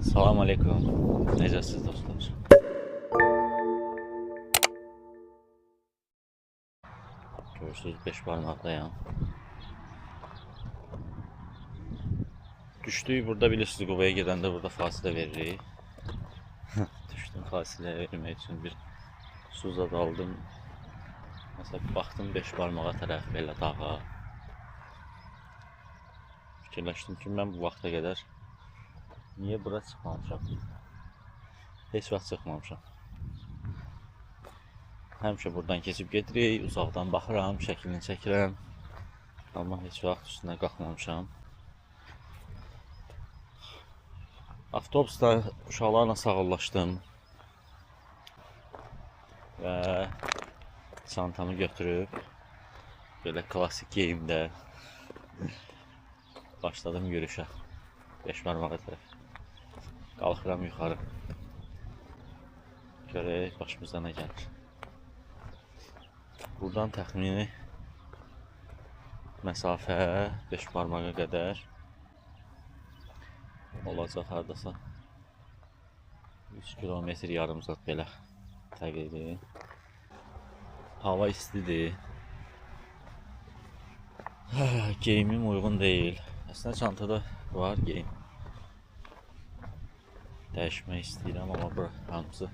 Salam aleykum. Necəsiz dostlar? Görürsünüz 5 barmaqdayam. Düşdük burada, bilirsiniz, quvaya gedəndə burada fasilə veririk. Düşdüm fasilə vermək üçün bir su zad aldım. Məsələn, baxdım 5 barmağa tərəf belə dağa. Fikirləşdim ki, mən bu vaxta qədər niyə bura çıxmamışam? Heç vaxt çıxmamışam. Həmişə buradan keçib gedirik, uzaqdan baxıram, şəklini çəkirəm. Amma heç vaxt üstünə qalxmamışam. Avtobusda uşaqlarla sağollaşdım və çantamı götürüb belə klasik geyimdə başladım yürüyüşə. 5 barmağa tərəf. Qalxıram yuxarı. Görək başımıza nə gəlir. Buradan təxmini məsafə 5 barmağa qədər olacaq, hardasa 3 kilometr yarım zat belə təqribi. Hava istidir. Geyimim uyğun deyil. Əslində çantada var geyim. Dəyişmək istəyirəm, amma bura hamısı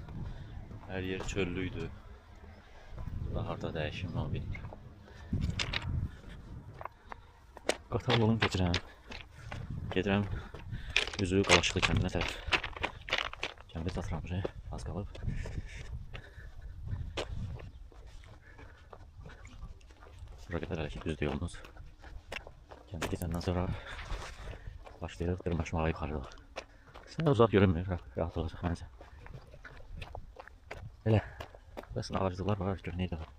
hər yer çöllüydü. Burada harda dəyişim, onu bilmirəm. Qatar yolunu gedirəm. Üzü Qalaşıqlı kəndinə tərəf. Kəndə çatıram, az qalıb. Bura qədər hələ ki düzdür yolumuz. Kəndə keçəndən sonra başlayırıq dırmaşmağa yuxarıda. Sən uzaq görünmür, rahat olacaq məncə. Elə, bəsin ağaclıqlar var, gör neydə var.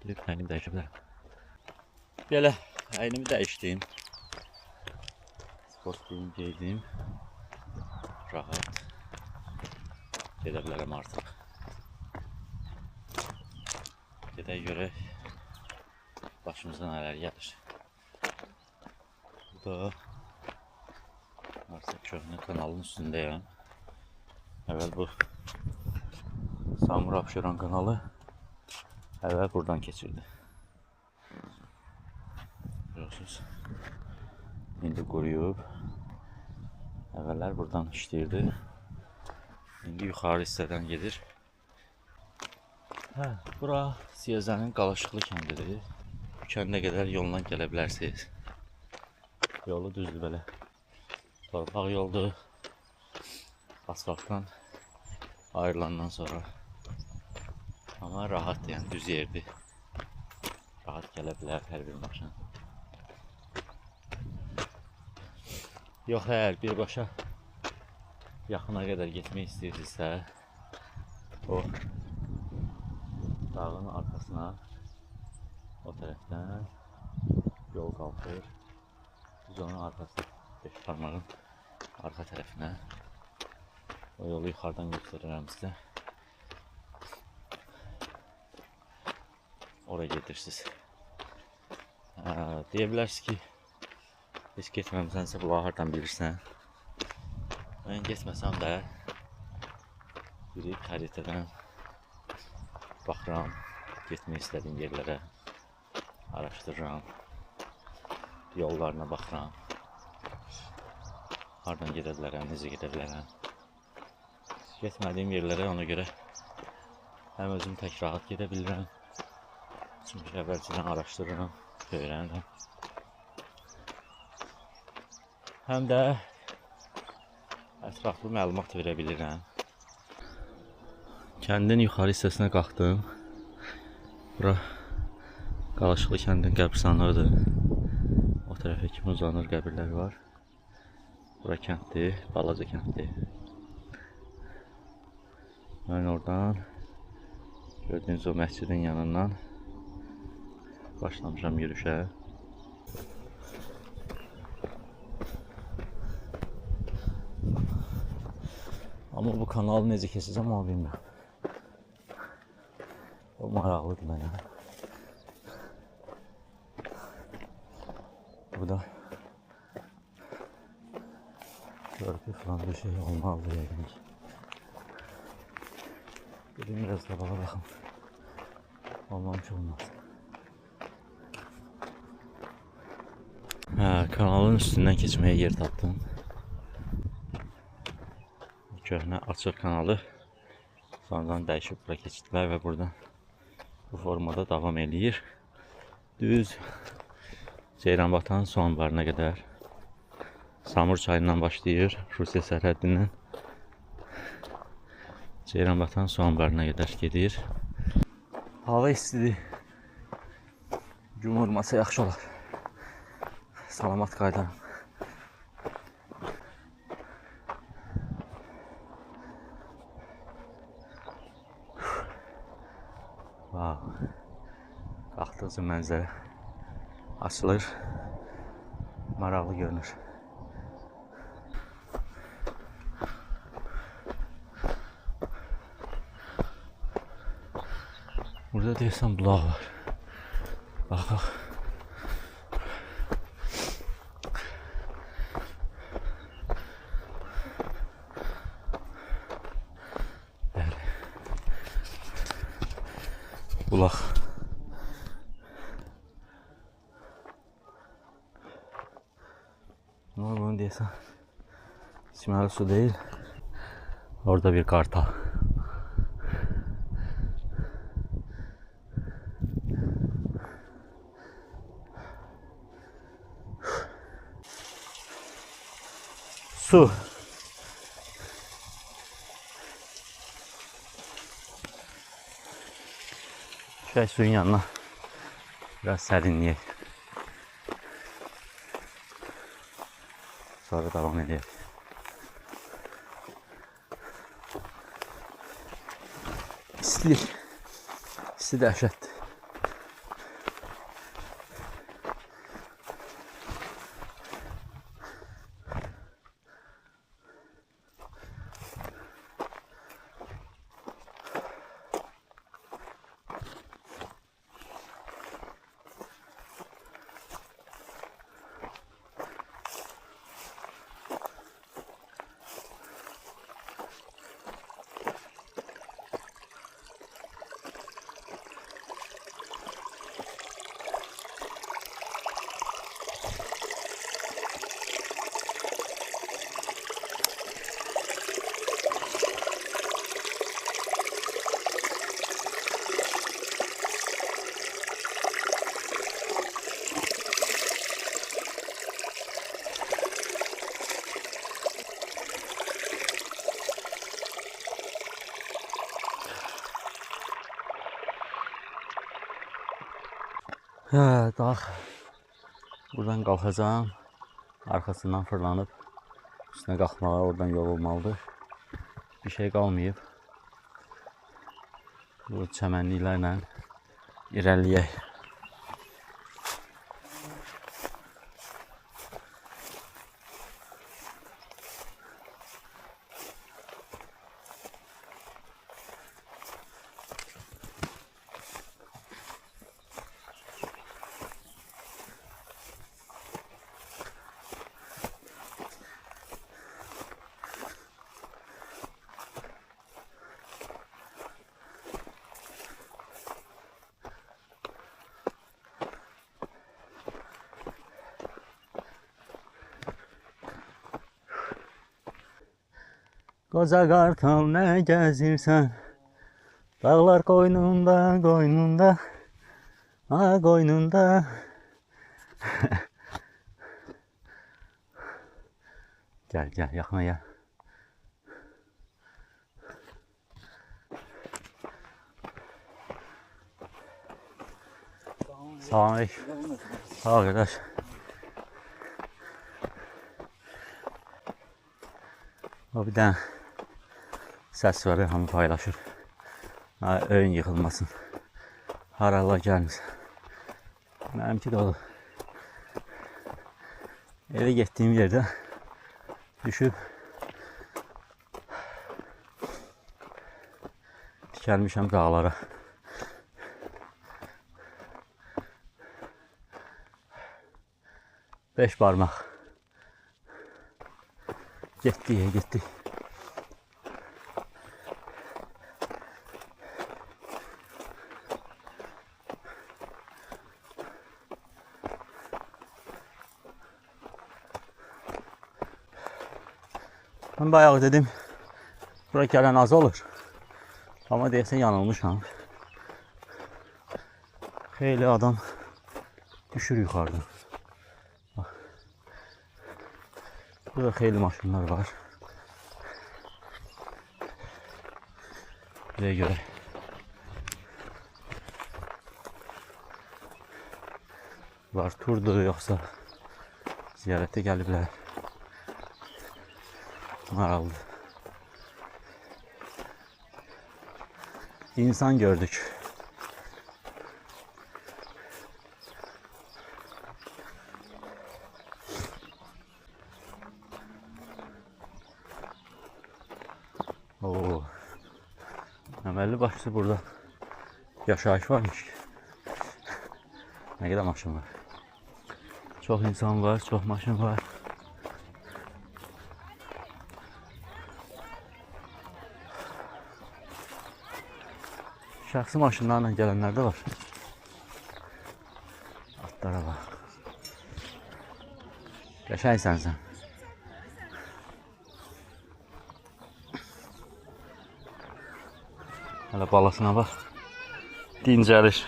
Gidib əynimi dəyişə bilərəm. Belə, əynimi dəyişdim. Sport geyim geydim. Rahat gedə bilərəm artıq. Gedək görək başımıza nələr gəlir. Bu da artıq köhnə kanalın üstündəyəm. Əvvəl bu Samur Abşeron kanalı əvvəl buradan keçirdi. Görürsünüz. İndi quruyub. Əvvəllər buradan işləyirdi. İndi yuxarı hissədən gedir. Bura Siyəzənin Qalaşıqlı kəndidir. Bu kəndə qədər yolla gələ bilərsiniz. Yolu düzdür belə. Torpaq yoldur. Asfaltdan ayrılandan sonra. Amma rahatdır, yəni düz yerdir. Rahat gələ bilər hər bir maşın. Yox, əgər birbaşa yaxına qədər getmək istəyirsinizsə, o dağın arxasına, o tərəfdən yol qalxır. Biz onun arxasına, 5 barmağın arxa tərəfinə o yolu yuxarıdan göstərirəm sizə. Oraya gedirsiniz. Deyə bilərsiniz ki, heç getməmisənsə bunları hardan bilirsən. Mən getməsəm də girib xəritədən baxıram, getmək istədiyim yerlərə araşdırıram, yollarına baxıram, hardan gedə bilərəm, necə gedə bilərəm. Getmədiyim yerlərə ona görə həm özüm tək rahat gedə bilirəm, çünki əvvəlcədən araşdırıram, öyrənirəm. Həm də ətraflı məlumat verə bilirəm. Kəndin yuxarı hissəsinə qalxdım. Bura Qalaşıqlı kəndin qəbirstanlığıdır. O tərəfə kimi uzanır, qəbirlər var. Bura kənddir, balaca kənddir. Mən oradan gördüyünüz o məscidin yanından başlamışam yürüyüşə. Amma bu kanalı necə keçəcəm, onu bilmirəm. O maraqlıdır mənə. Bu da Körpü falan bir şey olmalı yani. Gidin biraz da bana bakın. Olmamış olmaz. Kanalın üstünden geçmeye yer tapdım. Köhnə açıq kanalı sonradan dəyişib bura keçdilər və buradan bu formada davam eləyir. Düz Ceyranbatan su anbarına qədər Samur çayından başlayır, Rusiya sərhəddindən Ceyranbatan su anbarına qədər gedir. Hava istidir. Gün vurmasa yaxşı olar. Salamat qaydaram. Wow. Qalxdıqca mənzərə açılır. Maraqlı görünür. Burada deyəsən bulaq var. Bax, bax. Bəli. Bulaq. Ama bunu deyəsən içməli su değil. Orada bir kartal. Su. Şöyle suyun yanına biraz serinleyek. Sonra devam edelim. İstilik. İsti dəhşətdir. Dağ. Buradan qalxacağım. Arkasından fırlanıp üstüne qalxmağa oradan yol olmalıdır. Bir şey qalmayıb. Bu çəmənliklərlə irəliləyək. Qoca qartal nə gəzirsən? Dağlar qoynunda, qoynunda, qoynunda. Gəl, gəl, yaxına gəl. Salam aleyküm. Sağ ol qardaş. O bir dənə səs var, hamı paylaşır. Öyün yıxılmasın. Haralar gəlmirsən. Mənimki də olur. Eve getdiyim yerdə düşüb tikəlmişəm dağlara. Beş parmaq. Getdik. Ben bayağı dedim buraya gelen az olur. Ama deyəsən yanılmışam. Xeyli adam düşür yuxarıdan. Bak. Burada xeyli maşınlar var. Buraya göre. Var turdur yoxsa ziyarətə gəliblər. Maraldı. İnsan gördük. Oo. Əməlli başlı burada yaşayış varmış. Ne kadar maşın var. Çok insan var, çok maşın var. Şəxsi maşınlarla gələnlər də var. Atlara bak. Qəşəngsən sən. Hələ balasına bax. Dincəlir.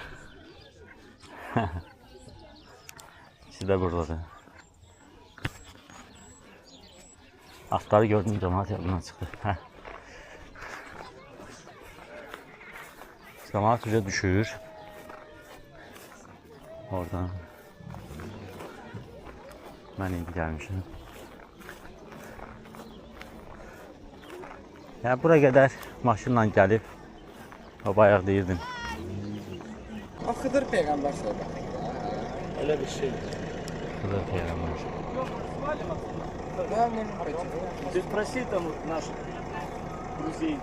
İkisi də buradadır. Atları gördüm, cəmaət yadından çıxdı. Cəmaət üzə düşür. Oradan. Mən indi gəlmişim. Yəni bura qədər maşınla gəlib. O bayaq deyirdim. Xıdır Peyğəmbər söhbəti. Öyle bir şey. Xıdır Peyğəmbər. Да, можно пойти. Ты спроси там наших друзей.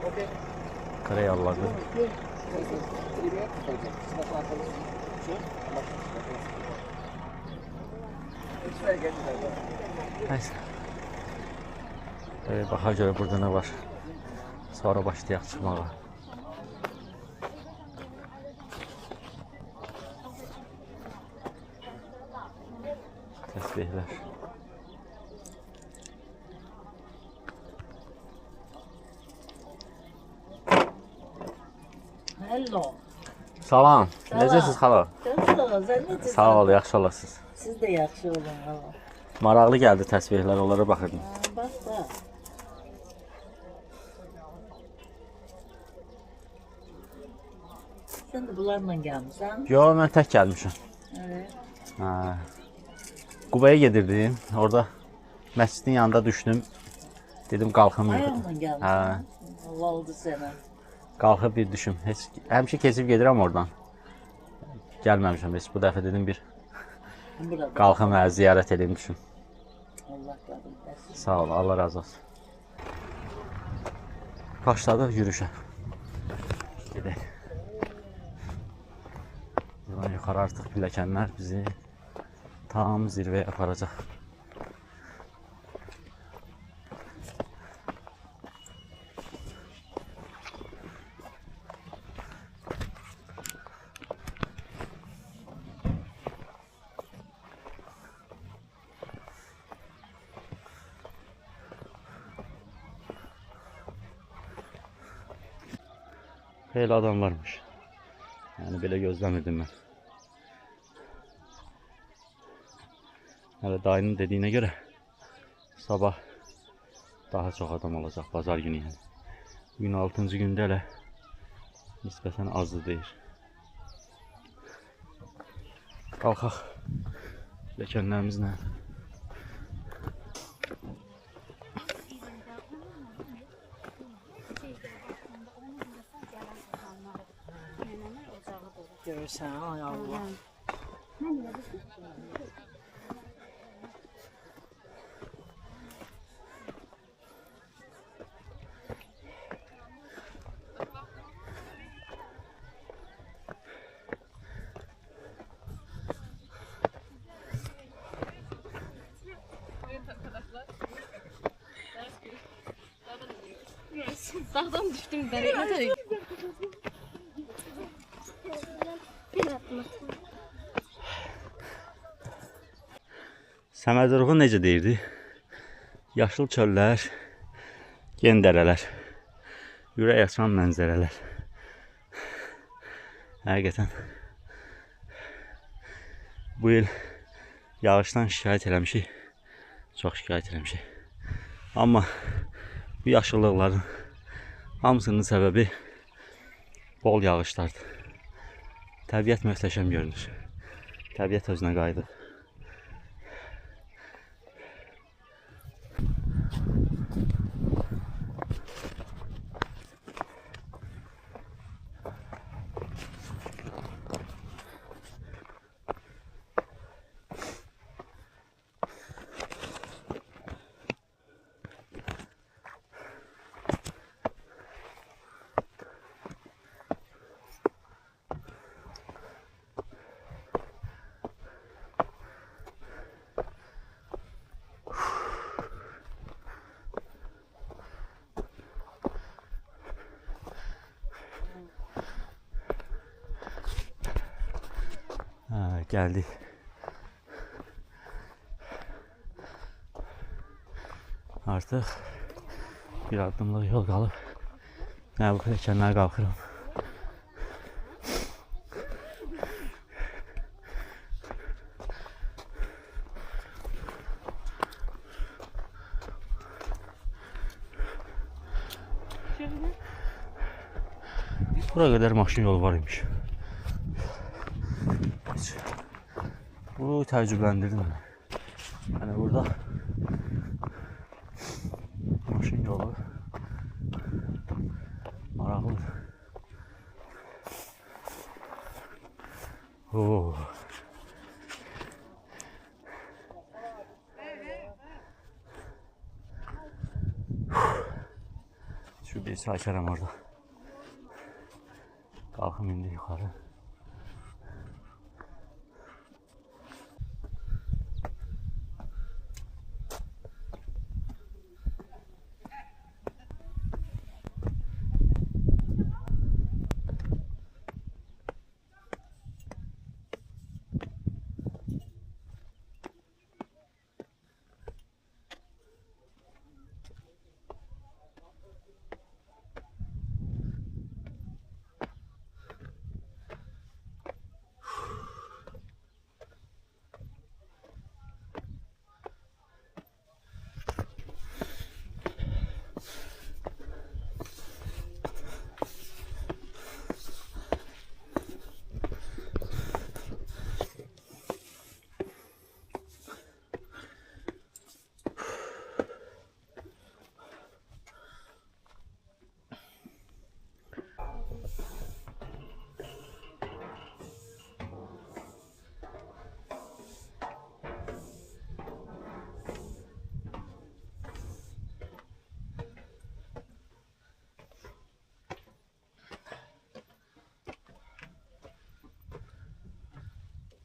Окей. Qara yalladı. Привет. Neyse. Baxa görə burada nə var. Sonra başlayaq çıxmağa. Təsbihlər. Hello. Salam. Necəsiz xala? Sağ sen necəsən? Sağ ol, yaxşı olasınız. Siz də yaxşı olun. Allah. Maraqlı gəldi təsbihlər, onlara baxırdım. Bax da. Sen de bunlarla gelmişsin. Yo, mən tək gəlmişəm. Evet. Hə. Qubaya gedirdim. Orada məscidin yanında düşdüm. Dedim qalxım. Ayağınla gelmişsin. Hə. Allah oldu sana. Qalxıb bir düşüm. Həmişə keçib gedirəm oradan. Gəlməmişəm heç. Bu dəfə dedim bir Burada. qalxım ziyarət edeyim düşüm. Allah kabul etsin. Sağ ol, Allah razı olsun. Başladıq yürüyüşə. Gedək. Buradan yuxarı artıq pilləkənlər bizi tam zirvəyə aparacaq. Xeyli adam varmış. Yani belə gözləmirdim mən. Hələ dayının dediyinə görə sabah daha çox adam olacaq, bazar günü yəni. Bugün 6-cı gündə hələ nisbətən azdır deyir. Qalxaq pilləkənlərimizlə. Görürsen ay Allah. Dağdan düşdüm bərə. Nə tər? Səməd Vurğun necə deyirdi? Yaşıl çöllər, gen dərələr, ürək açan mənzərələr. Həqiqətən bu il yağışdan şikayət eləmişik, çox şikayət eləmişik. Amma bu yaşıllıqların hamısının səbəbi bol yağışlardır. Təbiət möhtəşəm görünür. Təbiət özünə qayıdır. Geldik. Artık bir adımlık yol kalıp ben bu pilləkənlərə qalxıram. Buraya kadar maşın yolu var imiş. Bu təcrübələndirdi məni. Yəni burada maşın yolu maraqlıdır. Oo. Şu bir açarım orada. Kalkım indi yukarı.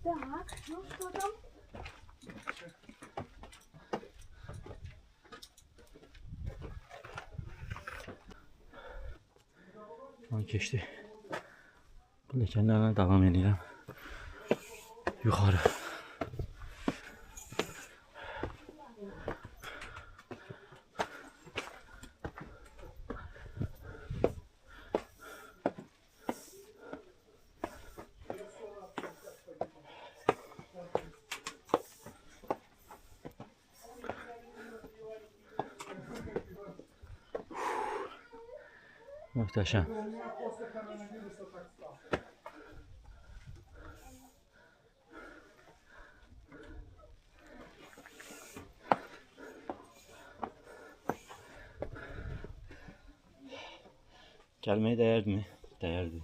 Tak, no co tam? Geçti. Pilləkənlərlə devam edirəm. Yuxarı. Möhtəşəm. Gəlməyə dəyərdimi? Dəyərdi.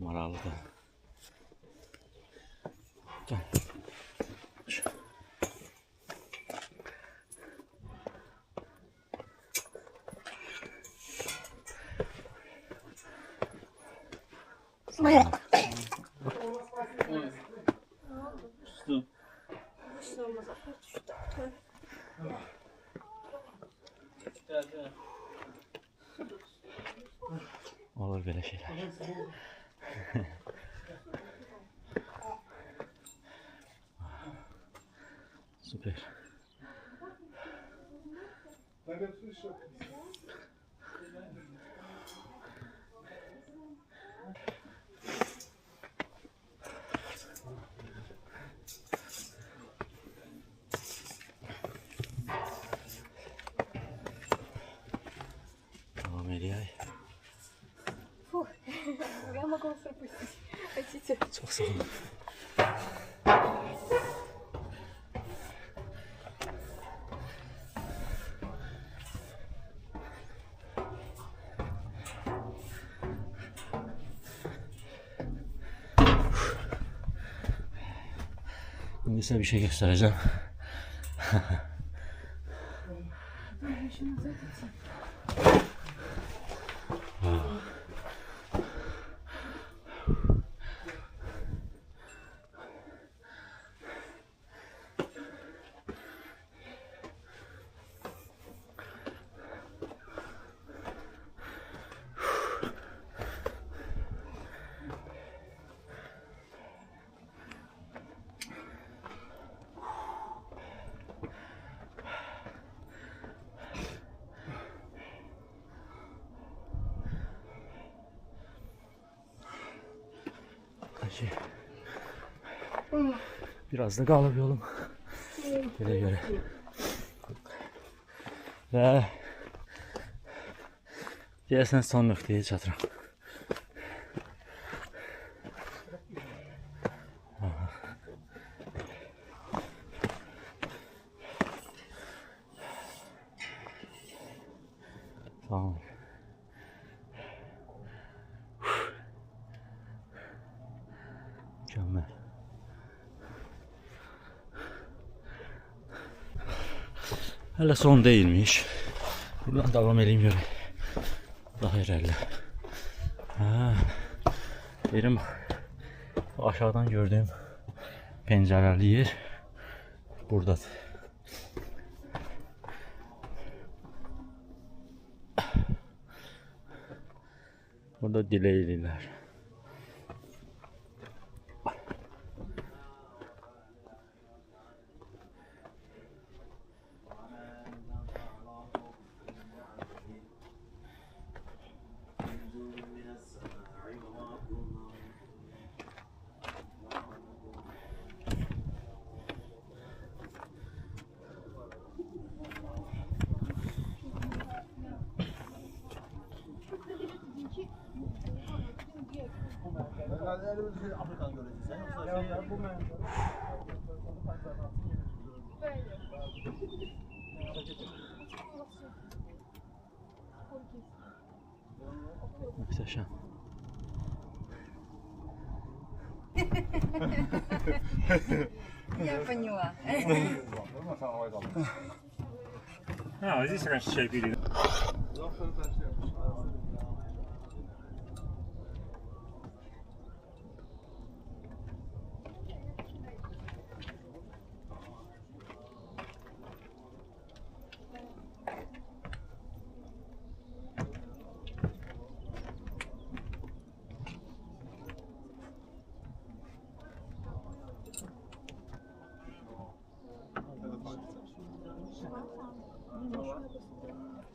Maraqlıdır. Gəl. Olur böyle şeyler. Süper. Tamam Eliyay. Я могу вас пропустить. Хотите? Çok sağ olun. Şimdi size bir şey göstereceğim. Biraz da qalıb yolum. Belə görə. Və deyəsən son nöqtəyə çatıram. Tamam. Mükemmel. Hələ son değilmiş. Buradan devam edeyim görək. Daha irəli. Benim aşağıdan gördüğüm pencereli yer buradadır. Burada dileyliler. Muhteşem. Я поняла. А, здесь раньше чай пили.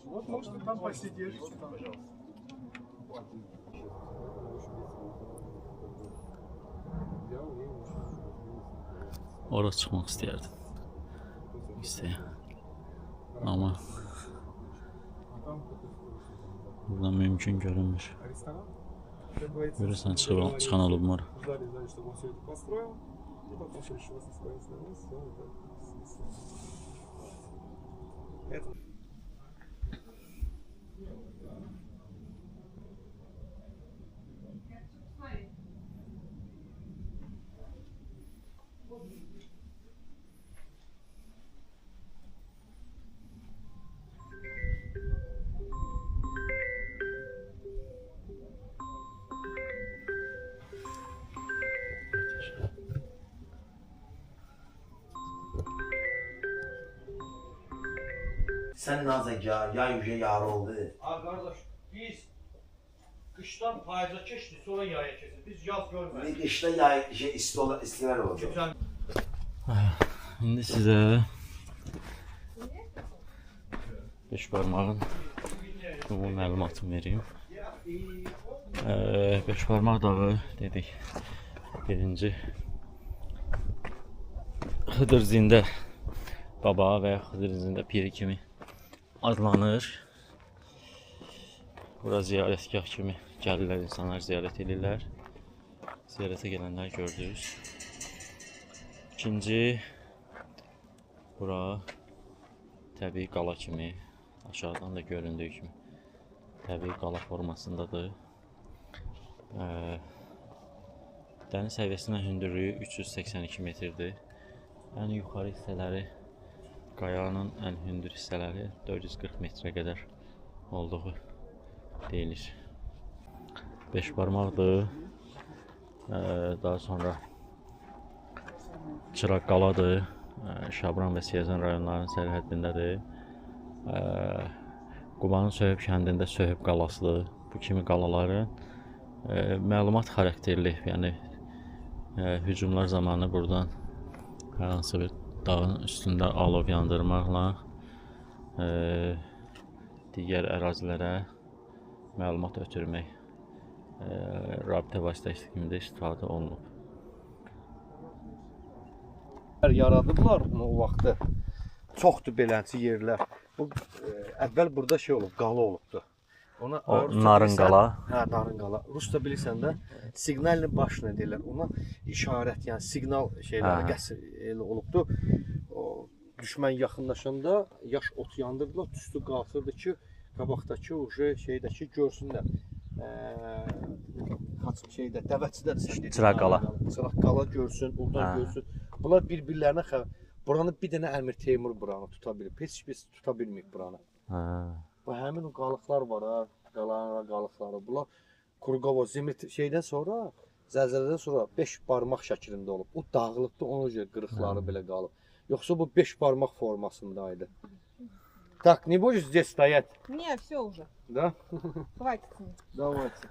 Вот, может, ты там посидишь. Orası çıkmak istəyərdim. İstəyəm. Ama buradan mümkün görünmür. Görürsən çıxan olub mu? Ждали, чтобы он все это построил. И потом все решилось со своей стороны. Все это. Sen nazek ya yüce yar oldu. Abi kardeş, Biz qışdan payıza keçdik, sonra yaya keçdik. Biz yaz görmədik. Bir qışda yay istilər olacaq. İndi sizə 5 barmağın ümumi məlumatını vereyim. 5 barmaq dağı dedik. Birinci Xıdır Zində Baba və ya Xıdır Zində Piri kimi adlanır. Bura ziyarətgah kimi gəlirlər, insanlar ziyarət edirlər. Ziyarətə gələnlər gördünüz. İkinci, bura təbii qala kimi, aşağıdan da göründüyü kimi təbii qala formasındadır. Dəniz səviyyəsindən hündürlüyü 382 metrdir. Ən yuxarı hissələri, qayanın ən hündür hissələri 440 metrə qədər olduğu deyilir. 5 barmaqdır. Daha sonra Çıraq qaladır. Şabran və Siyəzən rayonlarının sərhəddindədir. Qubanın Söhüb kəndində Söhüb qalasıdır. Bu kimi qalaların məlumat xarakterli, yəni hücumlar zamanı buradan hər hansı bir dağın üstündə alov yandırmaqla digər ərazilərə məlumat ötürmək rabitə vasitəsi kimi də istifadə olunub. Yaradıblar o vaxtda. Çoxdur beləncə yerlər. Bu əvvəl burada şey olub, qala olubdu. Ona Narın qala. Hə, Narın qala. Rusca bilirsən də siqnalni başına deyirlər. Ona işarət, yəni siqnal şeyləri qəsr olubdu. O düşmən yaxınlaşanda yaş ot yandırdılar, tüstü qalxırdı ki, qabaqdakı uje şeydəki görsünlər. Şeydə dəvətçidə Çıraq qala. Çıraq qala görsün, oradan görsün. Bunlar bir-birlərinə buranı bir dənə Əmir Teymur buranı tuta bilib. Heç biz tuta bilməyib buranı. Bu həmin o qalıqlar var ha, qalıqları. Bunlar Kurqova Zimit şeydən sonra, zəlzələdən sonra 5 barmaq şəklində olub. O dağılıbdı, ona görə qırıqları belə qalıb. Yoxsa bu 5 barmaq formasındaydı. Так, не будешь здесь стоять? Не, все уже. Да? Хватит. Давайте.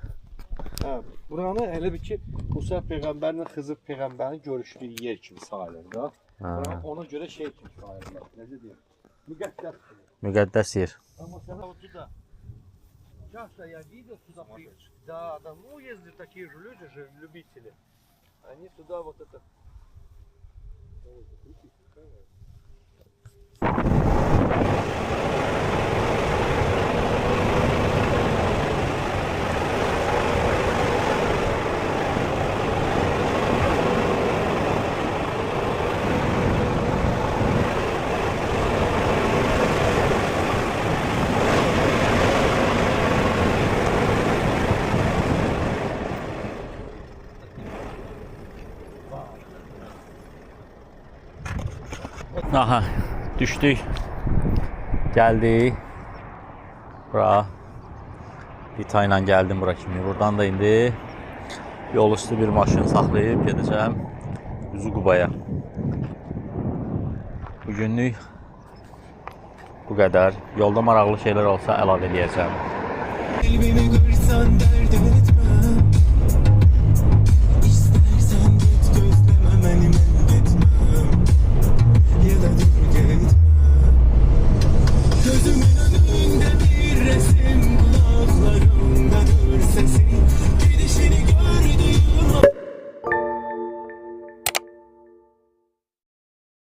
Hə, buranı elə bir ki, Musa peyğəmbərlə Xızır peyğəmbərin görüşdüyü yer kimi sayılır da. Ona görə şey kimi sayılır. Necə deyim? Müqəddəs. Müqəddəs yer. Amma sən tуда. Часто я видел туда приезжают. Да, да, ну ездят такие же люди, же любители. Они туда вот это. Aha, düşdük. Gəldik. Bura. Bir tayla gəldim bura kimi. Buradan da indi yol üstü bir maşın saxlayıb gedəcəm üzü Qubaya. Bugünlük bu qədər. Yolda maraqlı şeylər olsa əlavə edəcəm.